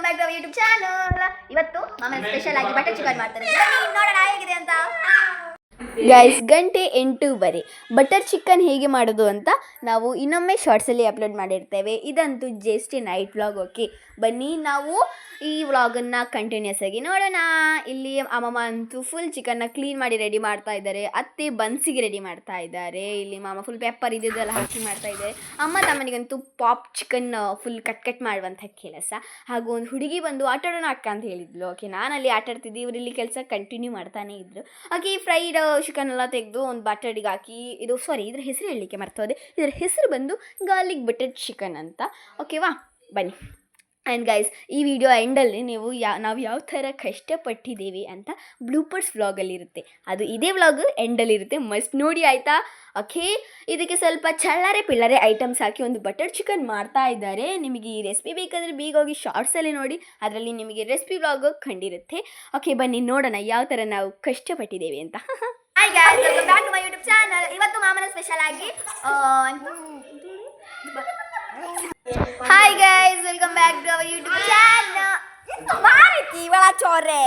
Back to YouTube channel. ಇವತ್ತು ಮಾಮನ special ಆಗಿ ಬಟರ್ ಚಿಕನ್ ಮಾಡ್ತಾರೆ. ಬನ್ನಿ ನೋಡೋಣ ಹೇಗಿದೆ ಅಂತ. ಗೈಸ್, ಗಂಟೆ 8:15. ಬಟರ್ ಚಿಕನ್ ಹೇಗೆ ಮಾಡೋದು ಅಂತ ನಾವು ಇನ್ನೊಮ್ಮೆ ಶಾರ್ಟ್ಸಲ್ಲಿ ಅಪ್ಲೋಡ್ ಮಾಡಿರ್ತೇವೆ. ಇದಂತೂ ಜಸ್ಟ್ ನೈಟ್ ವ್ಲಾಗ್. ಓಕೆ, ಬನ್ನಿ ನಾವು ಈ ವ್ಲಾಗನ್ನು ಕಂಟಿನ್ಯೂಸ್ ಆಗಿ ನೋಡೋಣ. ಇಲ್ಲಿ ಅಮ್ಮಮ್ಮ ಅಂತೂ ಫುಲ್ ಚಿಕನ್ನ ಕ್ಲೀನ್ ಮಾಡಿ ರೆಡಿ ಮಾಡ್ತಾ ಇದ್ದಾರೆ. ಅತ್ತೆ ಬನ್ಸಿಗೆ ರೆಡಿ ಮಾಡ್ತಾ ಇದ್ದಾರೆ. ಇಲ್ಲಿ ಮಾಮ ಫುಲ್ ಪೆಪ್ಪರ್ ಇದ್ದಿದ್ದೆಲ್ಲ ಹಾಕಿ ಮಾಡ್ತಾ ಇದ್ದಾರೆ. ಅಮ್ಮ ತಮ್ಮನಿಗಂತೂ ಪಾಪ್ ಚಿಕನ್ ಫುಲ್ ಕಟ್ ಮಾಡುವಂಥ ಕೆಲಸ. ಹಾಗೂ ಒಂದು ಹುಡುಗಿ ಬಂದು ಆಟಾಡೋಣ ಅಕ್ಕ ಅಂತ ಹೇಳಿದ್ಲು. ಓಕೆ, ನಾನಲ್ಲಿ ಆಟಾಡ್ತಿದ್ದೆ, ಇವರಲ್ಲಿ ಕೆಲಸ ಕಂಟಿನ್ಯೂ ಮಾಡ್ತಾನೆ ಇದ್ರು. ಹಾಗೆ ಫ್ರೈಡ್ ಚಿಕನ್ ಎಲ್ಲ ತೆಗೆದು ಒಂದು ಬಟರ್ಡಿಗೆ ಹಾಕಿ, ಇದ್ರ ಹೆಸರು ಹೇಳಲಿಕ್ಕೆ ಮರ್ತೋದೆ. ಇದರ ಹೆಸರು ಬಂದು ಗಾರ್ಲಿಕ್ ಬಟರ್ ಚಿಕನ್ ಅಂತ. ಓಕೆವಾ, ಬನ್ನಿ. ಆ್ಯಂಡ್ ಗೈಸ್, ಈ ವಿಡಿಯೋ ಎಂಡಲ್ಲಿ ನಾವು ಯಾವ ಥರ ಕಷ್ಟಪಟ್ಟಿದ್ದೀವಿ ಅಂತ ಬ್ಲೂಪರ್ಸ್ ವ್ಲಾಗಲ್ಲಿರುತ್ತೆ. ಅದು ಇದೇ ವ್ಲಾಗ್ ಎಂಡಲ್ಲಿರುತ್ತೆ, ಮಸ್ಟ್ ನೋಡಿ ಆಯಿತಾ. ಓಕೆ, ಇದಕ್ಕೆ ಸ್ವಲ್ಪ ಚಳ್ಳರೆ ಪಿಳ್ಳರೆ ಐಟಮ್ಸ್ ಹಾಕಿ ಒಂದು ಬಟರ್ ಚಿಕನ್ ಮಾಡ್ತಾ ಇದ್ದಾರೆ. ನಿಮಗೆ ಈ ರೆಸಿಪಿ ಬೇಕಾದರೆ ಬೇಗ ಹೋಗಿ ಶಾರ್ಟ್ಸಲ್ಲಿ ನೋಡಿ, ಅದರಲ್ಲಿ ನಿಮಗೆ ರೆಸಿಪಿ ವ್ಲಾಗ್ ಕಂಡಿರುತ್ತೆ. ಓಕೆ, ಬನ್ನಿ ನೋಡೋಣ ಯಾವ ಥರ ನಾವು ಕಷ್ಟಪಟ್ಟಿದ್ದೇವೆ ಅಂತ. Hi guys, welcome back to my YouTube channel. ಇವತ್ತು ಮಾಮನ ಸ್ಪೆಷಲ್ ಆಗಿ hi guys, welcome back to our YouTube channel. ಮಾರಿತಿ ಇವಳ ಚೋರೆ.